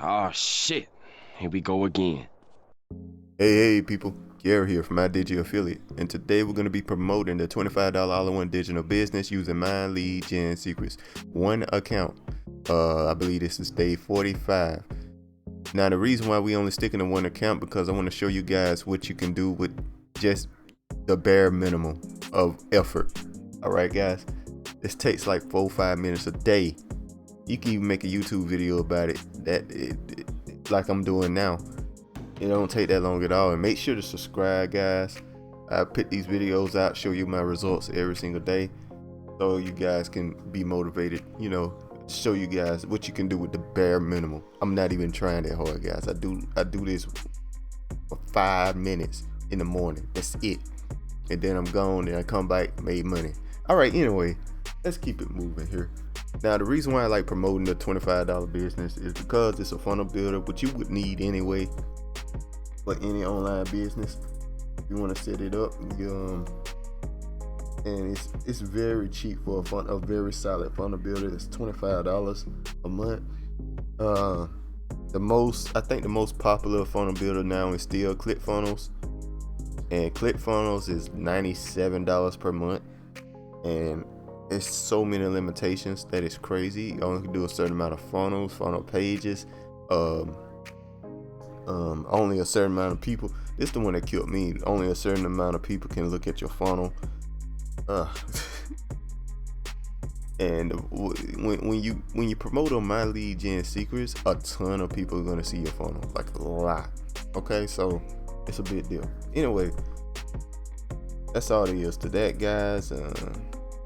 Oh shit. Here we go again. Hey people, Gary here from My Digi Affiliate, and today we're going to be promoting the $25 all-in-one digital business using My Lead Gen Secrets. One account. I believe this is day 45. Now the reason why we only sticking to one account because I want to show you guys what you can do with just the bare minimum of effort. Alright guys, this takes like 4-5 minutes a day. You can even make a YouTube video about it, like I'm doing now. It don't take that long at all. And make sure to subscribe, guys. I put these videos out, show you my results every single day, so you guys can be motivated, show you guys what you can do with the bare minimum. I'm not even trying that hard, guys. I do this for 5 minutes in the morning. That's it. And then I'm gone and I come back, made money. All right, anyway, let's keep it moving here. Now the reason why I like promoting the $25 business is because it's a funnel builder, which you would need anyway for any online business. You want to set it up, and it's very cheap for a very solid funnel builder. It's $25 a month. I think the most popular funnel builder now is still ClickFunnels, and ClickFunnels is $97 per month, and it's so many limitations that it's crazy. You only can do a certain amount of funnel pages, only a certain amount of people. This is the one that killed me. Only a certain amount of people can look at your funnel. And when you promote on My Lead Gen Secrets, a ton of people are gonna see your funnel, like a lot. Okay, so it's a big deal. Anyway, that's all there is to that, guys.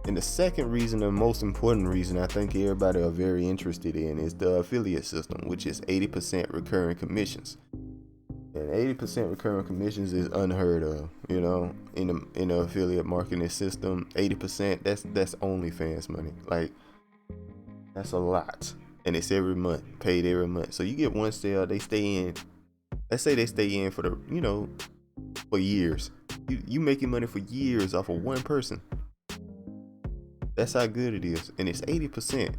And the second reason, the most important reason I think everybody are very interested in, is the affiliate system, which is 80% recurring commissions. And 80% recurring commissions is unheard of, in the affiliate marketing system. 80%, that's OnlyFans money. Like, that's a lot. And it's every month, paid every month. So you get one sale, they stay in. Let's say they stay in for for years. You making money for years off of one person. That's how good it is. And it's 80%.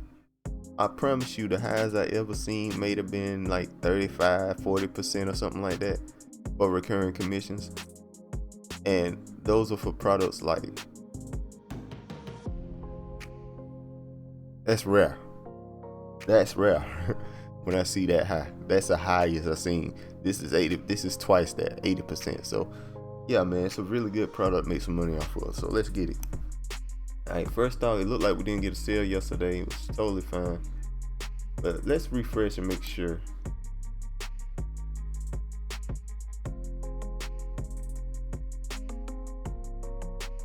I promise you, the highs I ever seen may have been like 35-40% or something like that for recurring commissions. And those are for products like, that's rare. When I see that high, that's the highest I've seen. This is twice that, 80%. So yeah, man, it's a really good product. Make some money off of it. So let's get it. Alright, first off, it looked like we didn't get a sale yesterday. It was totally fine. But let's refresh and make sure.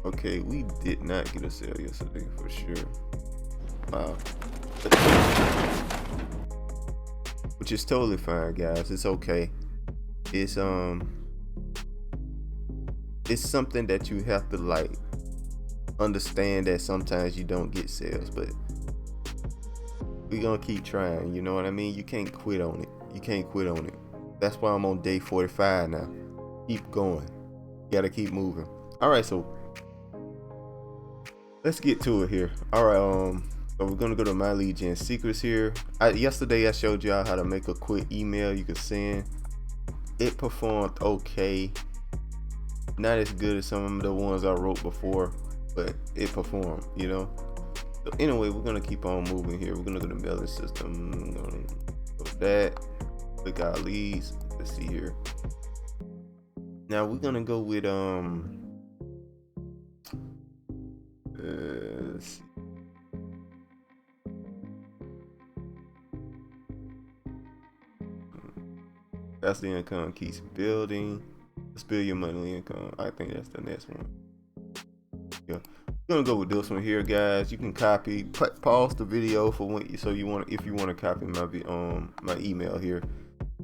Okay, we did not get a sale yesterday for sure. Wow. Which is totally fine, guys. It's okay. It's something that you have to understand, that sometimes you don't get sales, but we're gonna keep trying, you know what I mean? You can't quit on it. That's why I'm on day 45 now. Keep going. Gotta keep moving. Alright, so let's get to it here. Alright, so we're gonna go to My Lead Gen Secrets here. Yesterday I showed y'all how to make a quick email you can send. It performed okay. Not as good as some of the ones I wrote before, but it performed, So anyway, we're gonna keep on moving here. We're gonna go to mailing system. I'm gonna go to that. Click our leads. Let's see here. Now we're gonna go with let's see. That's the income keeps building. Let's build your monthly income. I think that's the next one. Yeah. Gonna go with this one here, guys. You can copy, pause the video for when, if you want to copy my email here.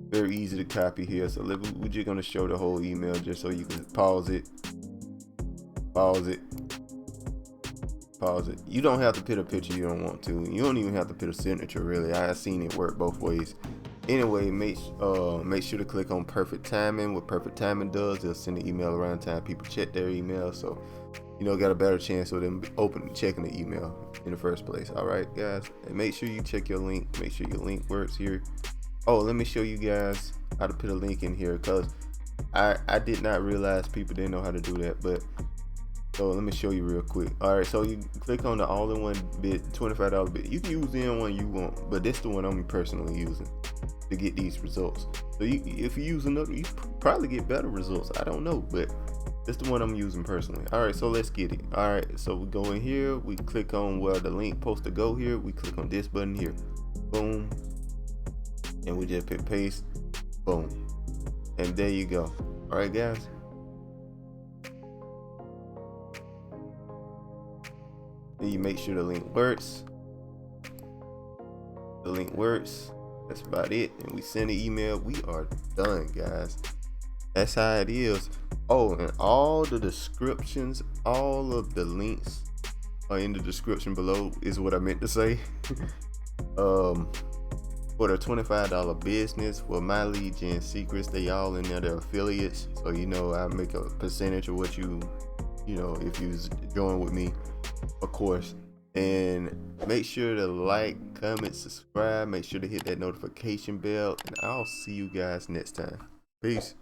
Very easy to copy here. So we're just gonna show the whole email just so you can pause it. You don't have to put a picture you don't want to. You don't even have to put a signature, really. I've seen it work both ways. Anyway, make sure to click on perfect timing. What perfect timing does, they'll send an email around time people check their email, so got a better chance of them checking the email in the first place. All right, guys, and make sure you check your link. Make sure your link works here. Oh, let me show you guys how to put a link in here, because I did not realize people didn't know how to do that. But so let me show you real quick. All right, so you click on the all-in-one bid, $25 bid. You can use any one you want, but this is the one I'm personally using to get these results. So if you use another, you probably get better results. I don't know, but this is the one I'm using personally. All right, so let's get it. All right, so we go in here, we click on where the link supposed to go here. We click on this button here, boom, and we just hit paste, boom, and there you go. All right, guys. Then you make sure the link works. The link works. That's about it. And we send an email. We are done, guys. That's how it is. Oh, and all the descriptions, all of the links are in the description below, is what I meant to say. For the $25 business, for My Lead Gen Secrets, they all in there. They're affiliates. So, you know, I make a percentage of what you know, if you join with me, of course. And make sure to like, comment, subscribe. Make sure to hit that notification bell, and I'll see you guys next time. Peace.